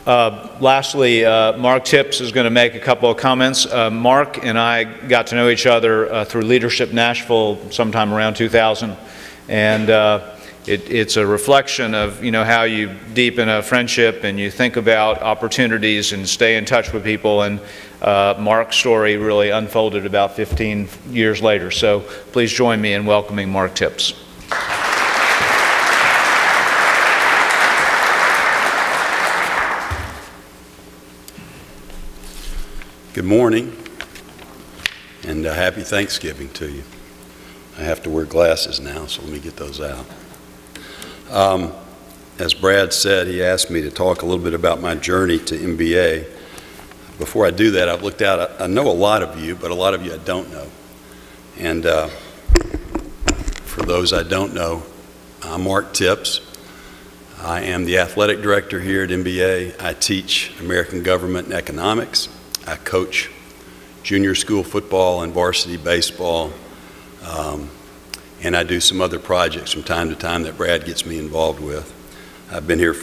Lastly, Mark Tipps is going to make a couple of comments. Mark and I got to know each other through Leadership Nashville sometime around 2000, and it's a reflection of how you deepen a friendship and you think about opportunities and stay in touch with people. And Mark's story really unfolded about 15 years later. So please join me in welcoming Mark Tipps. Good morning, and happy Thanksgiving to you. I have to wear glasses now, so let me get those out. As Brad said, he asked me to talk a little bit about my journey to MBA. Before I do that, I've looked out. I know a lot of you, but a lot of you I don't know. And for those I don't know, I'm Mark Tipps. I am the athletic director here at MBA. I teach American government and economics. I coach junior school football and varsity baseball, and I do some other projects from time to time that Brad gets me involved with. I've been here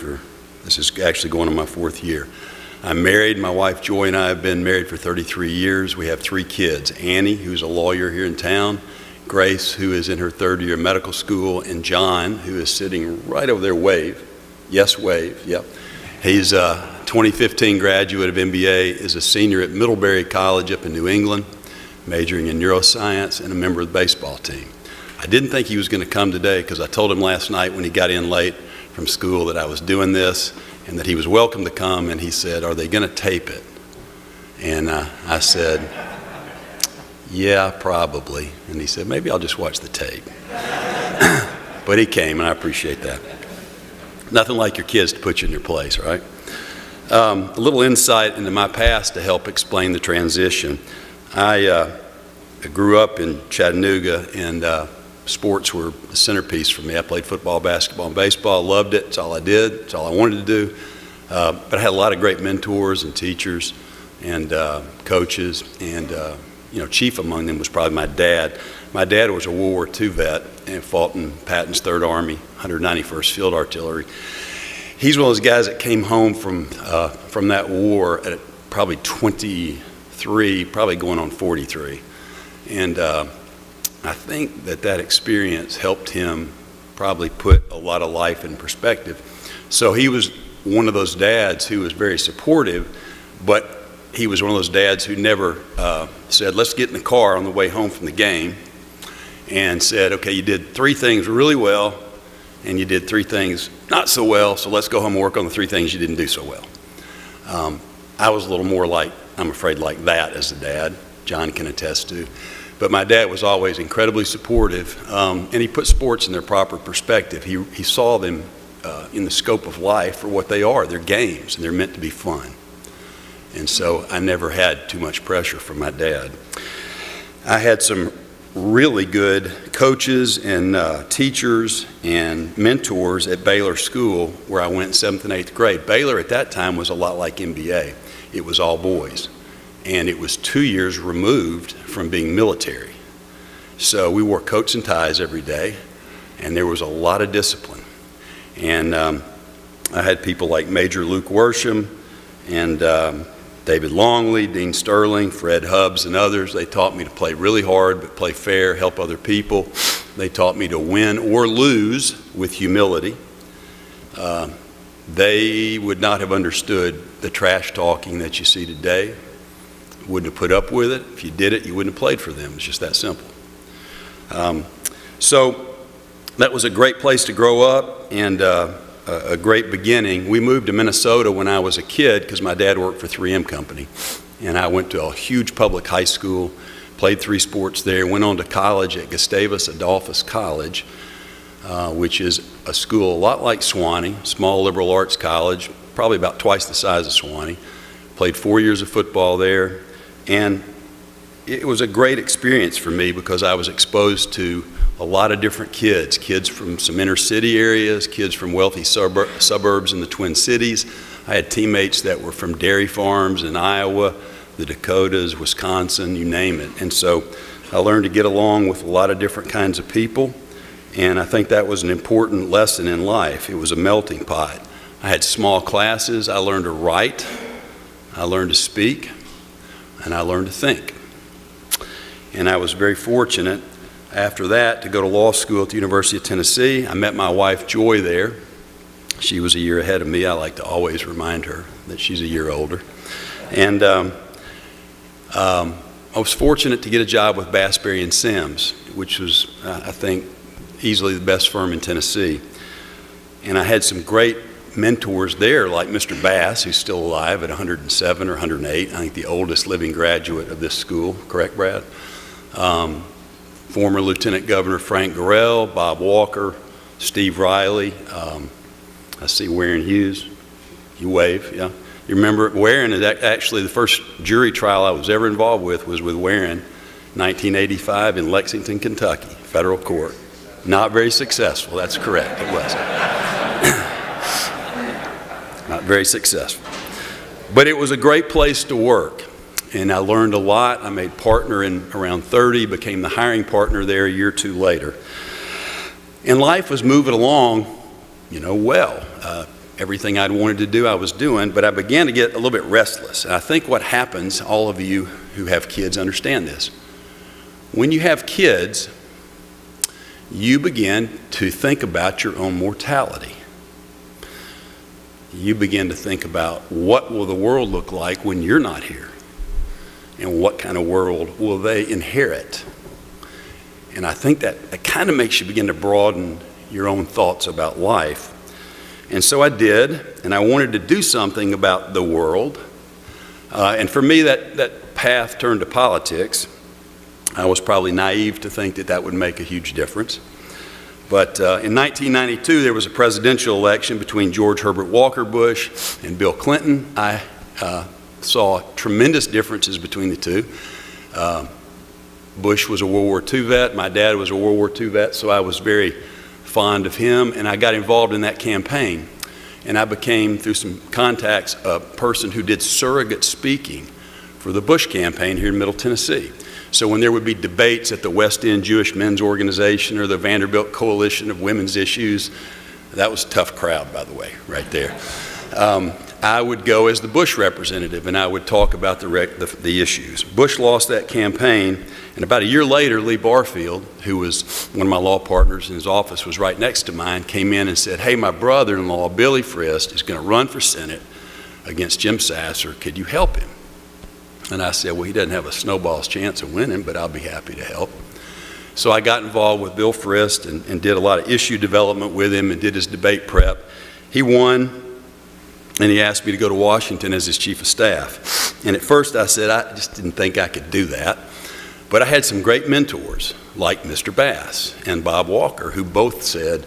this is actually going on my 4th year. I'm married. My wife Joy and I have been married for 33 years. We have 3 kids, Annie, who's a lawyer here in town, Grace, who is in her 3rd year of medical school, and John, who is sitting right over there, wave. Yes, wave, yep. He's 2015 graduate of MBA, is a senior at Middlebury College up in New England, majoring in neuroscience and a member of the baseball team. I didn't think he was going to come today because I told him last night when he got in late from school that I was doing this and that he was welcome to come, and he said, "Are they going to tape it?" And I said, "Yeah, probably." And he said, "Maybe I'll just watch the tape." But he came, and I appreciate that. Nothing like your kids to put you in your place, right? A little insight into my past to help explain the transition. I grew up in Chattanooga, and sports were the centerpiece for me. I played football, basketball, and baseball. Loved it. It's all I did. It's all I wanted to do. But I had a lot of great mentors and teachers and coaches, and chief among them was probably my dad. My dad was a World War II vet and fought in Patton's 3rd Army, 191st Field Artillery. He's one of those guys that came home from that war at probably 23, probably going on 43. And I think that experience helped him probably put a lot of life in perspective. So he was one of those dads who was very supportive, but he was one of those dads who never said, "Let's get in the car on the way home from the game," and said, "Okay, you did 3 things really well, and you did 3 things not so well, so let's go home and work on the 3 things you didn't do so well." I was a little more like, I'm afraid, like that as a dad. John can attest to. But my dad was always incredibly supportive, and he put sports in their proper perspective. He saw them in the scope of life for what they are. They're games, and they're meant to be fun. And so I never had too much pressure from my dad. I had some really good coaches and teachers and mentors at Baylor School, where I went in 7th and 8th grade. Baylor at that time was a lot like MBA. It was all boys, and it was 2 years removed from being military. So we wore coats and ties every day, and there was a lot of discipline. And I had people like Major Luke Worsham and David Longley, Dean Sterling, Fred Hubbs, and others. They taught me to play really hard but play fair, help other people. They taught me to win or lose with humility. They would not have understood the trash talking that you see today. Wouldn't have put up with it. If you did it, you wouldn't have played for them. It's just that simple. So that was a great place to grow up, and a great beginning. We moved to Minnesota when I was a kid because my dad worked for 3M Company, and I went to a huge public high school, played 3 sports there, went on to college at Gustavus Adolphus College, which is a school a lot like Sewanee, small liberal arts college, probably about twice the size of Sewanee. Played 4 years of football there, and it was a great experience for me because I was exposed to a lot of different kids from some inner city areas, kids from wealthy suburbs in the Twin Cities. I had teammates that were from dairy farms in Iowa, the Dakotas, Wisconsin, you name it. And so I learned to get along with a lot of different kinds of people, and I think that was an important lesson in life. It was a melting pot. I had small classes. I learned to write. I learned to speak. And I learned to think. And I was very fortunate after that to go to law school at the University of Tennessee. I met my wife, Joy, there. She was a year ahead of me. I like to always remind her that she's a year older. And I was fortunate to get a job with Bass, Berry & Sims, which was, I think, easily the best firm in Tennessee. And I had some great mentors there, like Mr. Bass, who's still alive at 107 or 108, I think the oldest living graduate of this school, correct, Brad? Former Lieutenant Governor Frank Gorell, Bob Walker, Steve Riley, I see Warren Hughes, you wave, yeah. You remember Warren is actually the first jury trial I was ever involved with was with Warren, 1985 in Lexington, Kentucky, federal court. Not very successful, that's correct, it wasn't. Not very successful. But it was a great place to work, and I learned a lot. I made partner in around 30, became the hiring partner there a year or two later. And life was moving along, you know, well. Everything I'd wanted to do, I was doing, but I began to get a little bit restless. And I think what happens, all of you who have kids understand this. When you have kids, you begin to think about your own mortality. You begin to think about what will the world look like when you're not here, and what kind of world will they inherit. And I think that kind of makes you begin to broaden your own thoughts about life. And so I did, and I wanted to do something about the world. And for me, that path turned to politics. I was probably naive to think that that would make a huge difference. But in 1992, there was a presidential election between George Herbert Walker Bush and Bill Clinton. I saw tremendous differences between the two. Bush was a World War II vet. My dad was a World War II vet, so I was very fond of him, and I got involved in that campaign. And I became, through some contacts, a person who did surrogate speaking for the Bush campaign here in Middle Tennessee. So when there would be debates at the West End Jewish Men's Organization or the Vanderbilt Coalition of Women's Issues, that was a tough crowd, by the way, right there. I would go as the Bush representative, and I would talk about the issues. Bush lost that campaign, and about a year later, Lee Barfield, who was one of my law partners, and his office was right next to mine, came in and said, "Hey, my brother-in-law, Billy Frist, is going to run for Senate against Jim Sasser. Could you help him?" And I said, "Well, he doesn't have a snowball's chance of winning, but I'll be happy to help." So I got involved with Bill Frist and did a lot of issue development with him and did his debate prep. He won, and he asked me to go to Washington as his chief of staff. And at first I said I just didn't think I could do that. But I had some great mentors like Mr. Bass and Bob Walker who both said,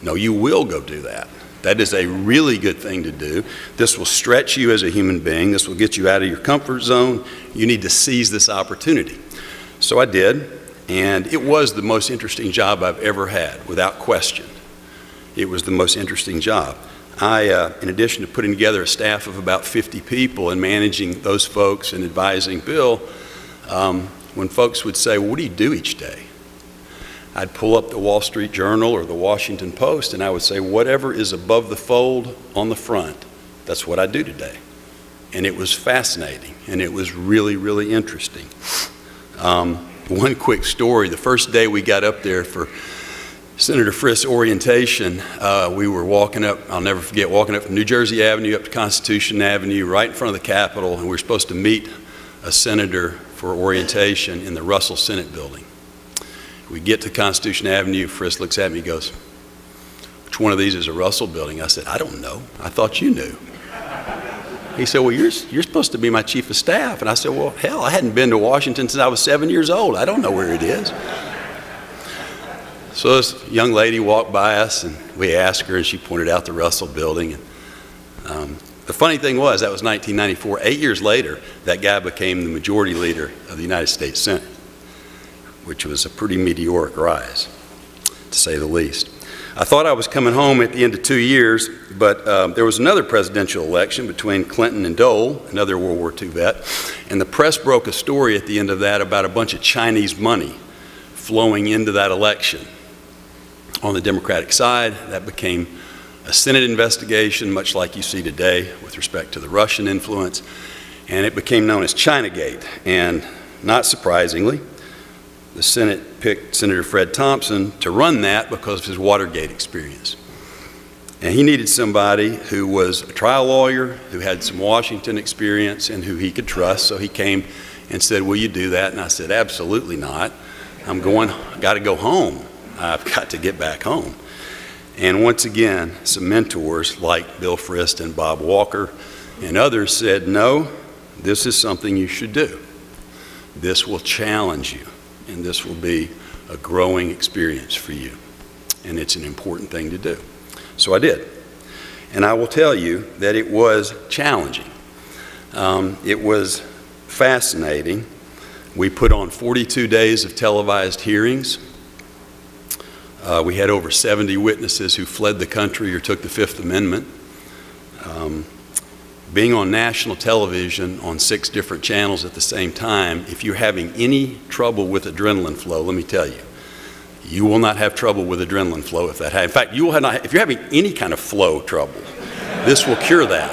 "No, you will go do that. That is a really good thing to do. This will stretch you as a human being. This will get you out of your comfort zone. You need to seize this opportunity." So I did, and it was the most interesting job I've ever had, without question. It was the most interesting job. In addition to putting together a staff of about 50 people and managing those folks and advising Bill, when folks would say, "Well, what do you do each day?" I'd pull up the Wall Street Journal or the Washington Post, and I would say, "Whatever is above the fold on the front, that's what I do today." And it was fascinating, and it was really, really interesting. One quick story, the first day we got up there for Senator Frist's orientation, we were walking up, I'll never forget, walking up from New Jersey Avenue up to Constitution Avenue, right in front of the Capitol, and we were supposed to meet a senator for orientation in the Russell Senate building. We get to Constitution Avenue, Frist looks at me, he goes, "Which one of these is a Russell building?" I said, "I don't know. I thought you knew." He said, "Well, you're supposed to be my chief of staff." And I said, "Well, hell, I hadn't been to Washington since I was 7 years old. I don't know where it is." So this young lady walked by us, and we asked her, and she pointed out the Russell building. And the funny thing was, that was 1994. 8 years later, that guy became the majority leader of the United States Senate, which was a pretty meteoric rise, to say the least. I thought I was coming home at the end of 2 years, but there was another presidential election between Clinton and Dole, another World War II vet, and the press broke a story at the end of that about a bunch of Chinese money flowing into that election. On the Democratic side, that became a Senate investigation, much like you see today with respect to the Russian influence, and it became known as Chinagate. And not surprisingly, the Senate picked Senator Fred Thompson to run that because of his Watergate experience. And he needed somebody who was a trial lawyer, who had some Washington experience, and who he could trust. So he came and said, "Will you do that?" And I said, "Absolutely not. Got to go home. I've got to get back home." And once again, some mentors like Bill Frist and Bob Walker and others said, "No, this is something you should do. This will challenge you, and this will be a growing experience for you. And it's an important thing to do." So I did. And I will tell you that it was challenging. It was fascinating. We put on 42 days of televised hearings. We had over 70 witnesses who fled the country or took the Fifth Amendment. Being on national television on 6 different channels at the same time, if you're having any trouble with adrenaline flow, let me tell you, you will not have trouble with adrenaline flow if that happens. In fact, you will not, if you're having any kind of flow trouble, this will cure that.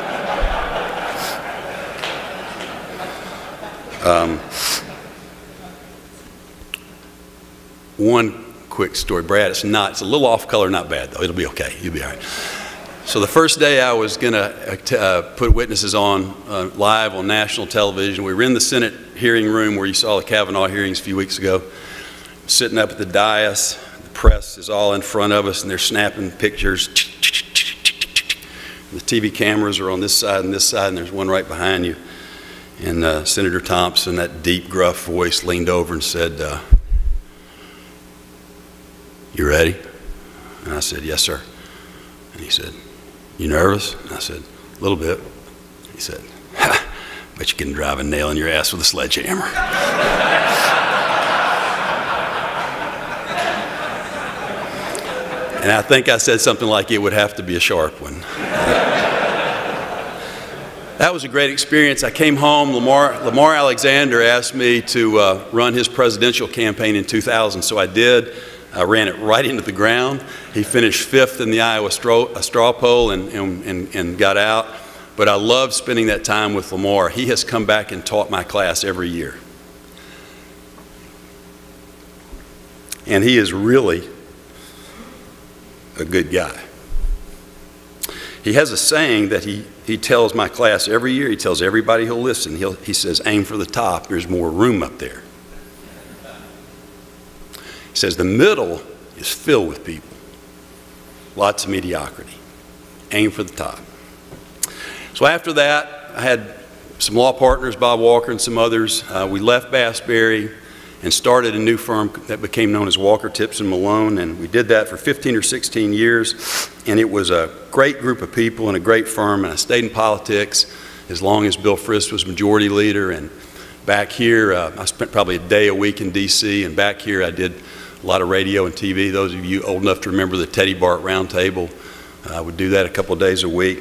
One quick story, Brad, it's a little off color, not bad though, it'll be okay, you'll be all right. So the first day I was going to put witnesses on live on national television. We were in the Senate hearing room where you saw the Kavanaugh hearings a few weeks ago, sitting up at the dais. The press is all in front of us and they're snapping pictures. The TV cameras are on this side, and there's one right behind you. And Senator Thompson, that deep, gruff voice, leaned over and said, "You ready?" And I said, "Yes, sir." And he said, "You nervous?" And I said, "A little bit." He said, "Ha, bet you can drive a nail in your ass with a sledgehammer." And I think I said something like, "It would have to be a sharp one." That was a great experience. I came home. Lamar Alexander asked me to run his presidential campaign in 2000, so I did. I ran it right into the ground. He finished 5th in the Iowa straw poll and got out. But I loved spending that time with Lamar. He has come back and taught my class every year. And he is really a good guy. He has a saying that he tells my class every year. He tells everybody who'll listen. He says, "Aim for the top. There's more room up there." He says the middle is filled with people. Lots of mediocrity. Aim for the top. So after that, I had some law partners, Bob Walker and some others. We left Bass Berry and started a new firm that became known as Walker, Tips, and Malone. And we did that for 15 or 16 years. And it was a great group of people and a great firm. And I stayed in politics as long as Bill Frist was majority leader. And back here, I spent probably a day a week in D.C. And back here, I did a lot of radio and TV. Those of you old enough to remember the Teddy Bart Roundtable, I would do that a couple of days a week.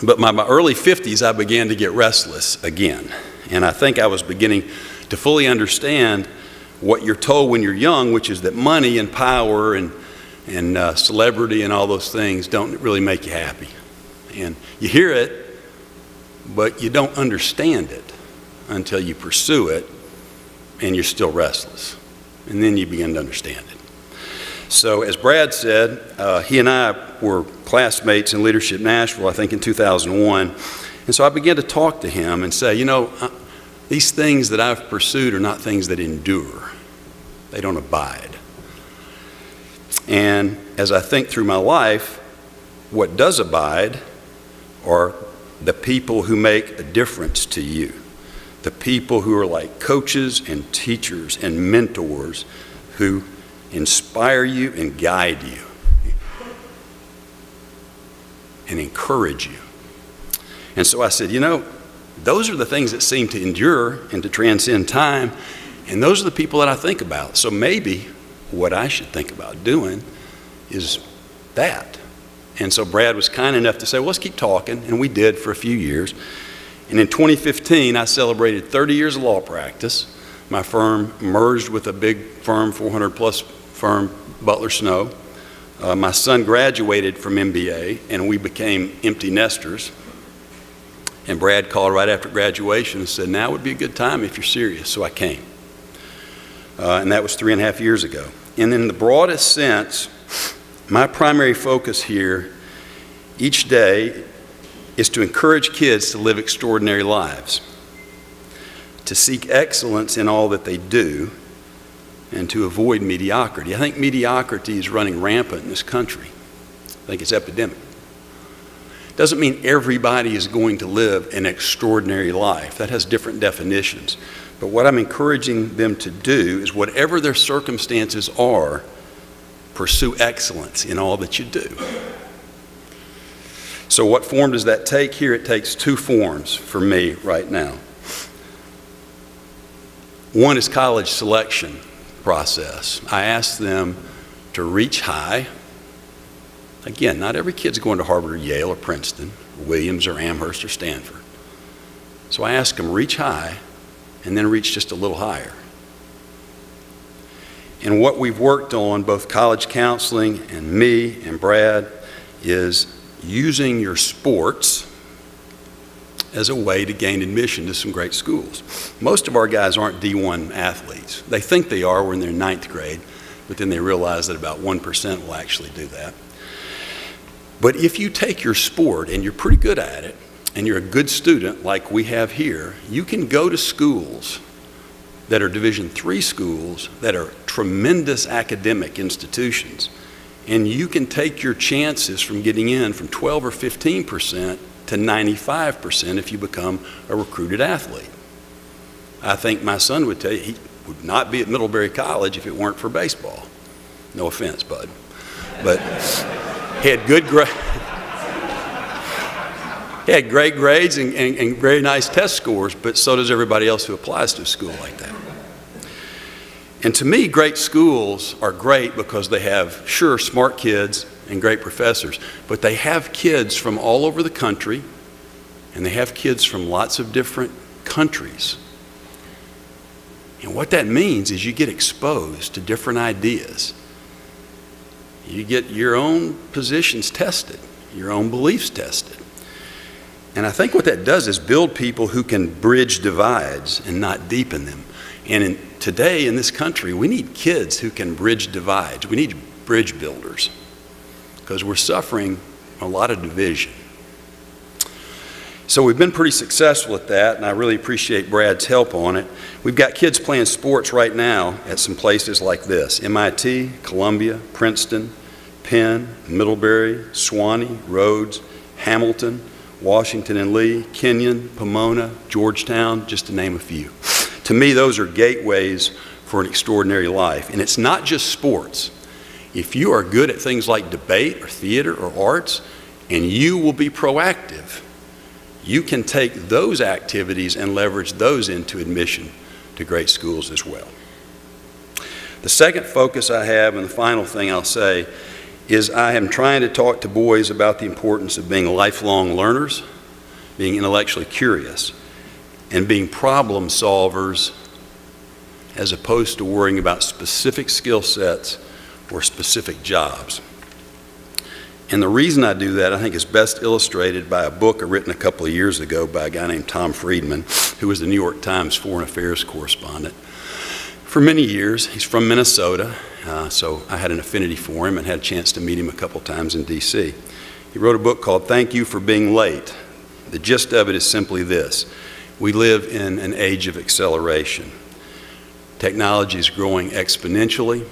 But by my early 50s, I began to get restless again. And I think I was beginning to fully understand what you're told when you're young, which is that money and power and celebrity and all those things don't really make you happy. And you hear it, but you don't understand it until you pursue it, and you're still restless. And then you begin to understand it. So as Brad said, he and I were classmates in Leadership Nashville, I think in 2001. And so I began to talk to him and say, you know, these things that I've pursued are not things that endure. They don't abide. And as I think through my life, what does abide are the people who make a difference to you. The people who are like coaches and teachers and mentors who inspire you and guide you and encourage you. And so I said, you know, those are the things that seem to endure and to transcend time, and those are the people that I think about. So maybe what I should think about doing is that. And so Brad was kind enough to say, well, let's keep talking, and we did for a few years. And in 2015, I celebrated 30 years of law practice. My firm merged with a big firm, 400-plus firm, Butler Snow. My son graduated from MBA, and we became empty nesters. And Brad called right after graduation and said, now would be a good time if you're serious. So I came. And that was 3.5 years ago. And in the broadest sense, my primary focus here each day is to encourage kids to live extraordinary lives, to seek excellence in all that they do, and to avoid mediocrity. I think mediocrity is running rampant in this country. I think it's epidemic. Doesn't mean everybody is going to live an extraordinary life. That has different definitions. But what I'm encouraging them to do is, whatever their circumstances are, pursue excellence in all that you do. So what form does that take here? It takes two forms for me right now. One is college selection process. I ask them to reach high. Again, not every kid's going to Harvard or Yale or Princeton, or Williams or Amherst or Stanford. So I ask them, reach high, and then reach just a little higher. And what we've worked on, both college counseling and me and Brad, is using your sports as a way to gain admission to some great schools. Most of our guys aren't D1 athletes. They think they are when they're in 9th grade, but then they realize that about 1% will actually do that. But if you take your sport and you're pretty good at it, and you're a good student like we have here, you can go to schools that are Division III schools that are tremendous academic institutions, and you can take your chances from getting in from 12 or 15% to 95% if you become a recruited athlete. I think my son would tell you he would not be at Middlebury College if it weren't for baseball. No offense, bud. But he had good grades. He had great grades and very nice test scores, but so does everybody else who applies to a school like that. And to me, great schools are great because they have, sure, smart kids and great professors, but they have kids from all over the country, and they have kids from lots of different countries. And what that means is you get exposed to different ideas. You get your own positions tested, your own beliefs tested. And I think what that does is build people who can bridge divides and not deepen them. And today in this country, we need kids who can bridge divides. We need bridge builders because we're suffering a lot of division. So we've been pretty successful at that, and I really appreciate Brad's help on it. We've got kids playing sports right now at some places like this: MIT, Columbia, Princeton, Penn, Middlebury, Sewanee, Rhodes, Hamilton, Washington and Lee, Kenyon, Pomona, Georgetown, just to name a few. To me, those are gateways for an extraordinary life. And it's not just sports. If you are good at things like debate or theater or arts, and you will be proactive, you can take those activities and leverage those into admission to great schools as well. The second focus I have, and the final thing I'll say, is I am trying to talk to boys about the importance of being lifelong learners, being intellectually curious, and being problem solvers as opposed to worrying about specific skill sets or specific jobs. And the reason I do that, I think, is best illustrated by a book written a couple of years ago by a guy named Tom Friedman, who was the New York Times Foreign Affairs correspondent for many years. He's from Minnesota, so I had an affinity for him and had a chance to meet him a couple times in D.C. He wrote a book called Thank You for Being Late. The gist of it is simply this: we live in an age of acceleration. Technology is growing exponentially.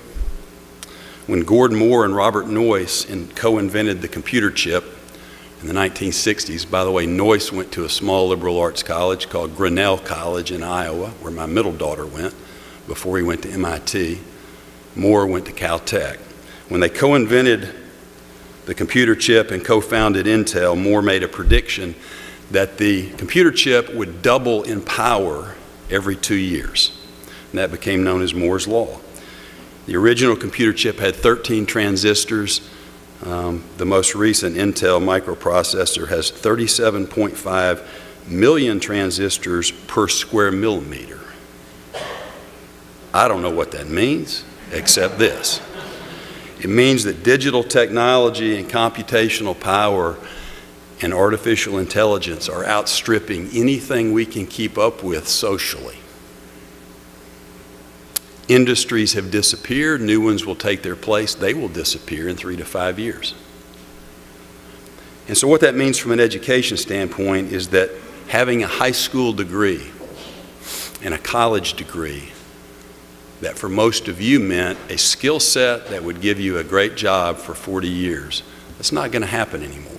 When Gordon Moore and Robert Noyce co-invented the computer chip in the 1960s, by the way, Noyce went to a small liberal arts college called Grinnell College in Iowa, where my middle daughter went before he went to MIT. Moore went to Caltech. When they co-invented the computer chip and co-founded Intel, Moore made a prediction that the computer chip would double in power every 2 years. And that became known as Moore's Law. The original computer chip had 13 transistors. The most recent Intel microprocessor has 37.5 million transistors per square millimeter. I don't know what that means, except this. It means that digital technology and computational power and artificial intelligence are outstripping anything we can keep up with socially. Industries have disappeared, new ones will take their place. They will disappear in 3 to 5 years. And so what that means from an education standpoint is that having a high school degree and a college degree that for most of you meant a skill set that would give you a great job for 40 years, that's not going to happen anymore.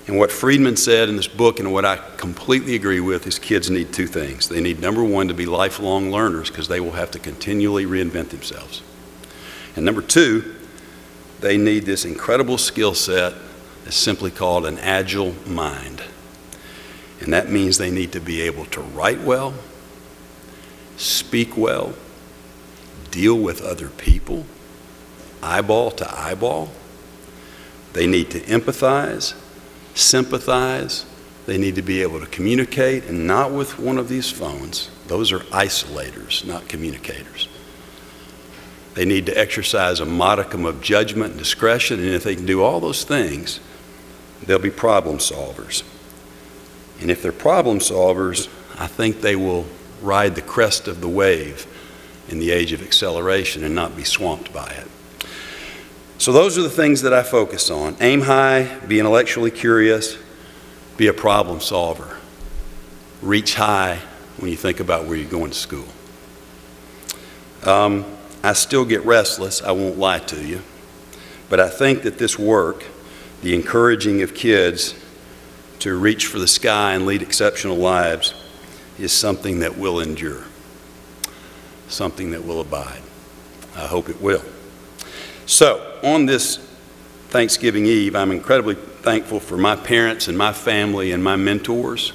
And what Friedman said in this book, and what I completely agree with, is kids need two things. They need, number one, to be lifelong learners because they will have to continually reinvent themselves. And number two, they need this incredible skill set that's simply called an agile mind. And that means they need to be able to write well, speak well, deal with other people, eyeball to eyeball. They need to empathize, sympathize. They need to be able to communicate, and not with one of these phones. Those are isolators, not communicators. They need to exercise a modicum of judgment and discretion, and if they can do all those things, they'll be problem solvers. And if they're problem solvers, I think they will ride the crest of the wave in the age of acceleration and not be swamped by it. So those are the things that I focus on. Aim high, be intellectually curious, be a problem solver. Reach high when you think about where you're going to school. I still get restless, I won't lie to you, but I think that this work, the encouraging of kids to reach for the sky and lead exceptional lives, is something that will endure, something that will abide. I hope it will. So, on this Thanksgiving Eve, I'm incredibly thankful for my parents and my family and my mentors,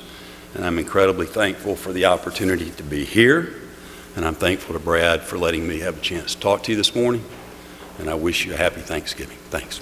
and I'm incredibly thankful for the opportunity to be here, and I'm thankful to Brad for letting me have a chance to talk to you this morning, and I wish you a happy Thanksgiving. Thanks.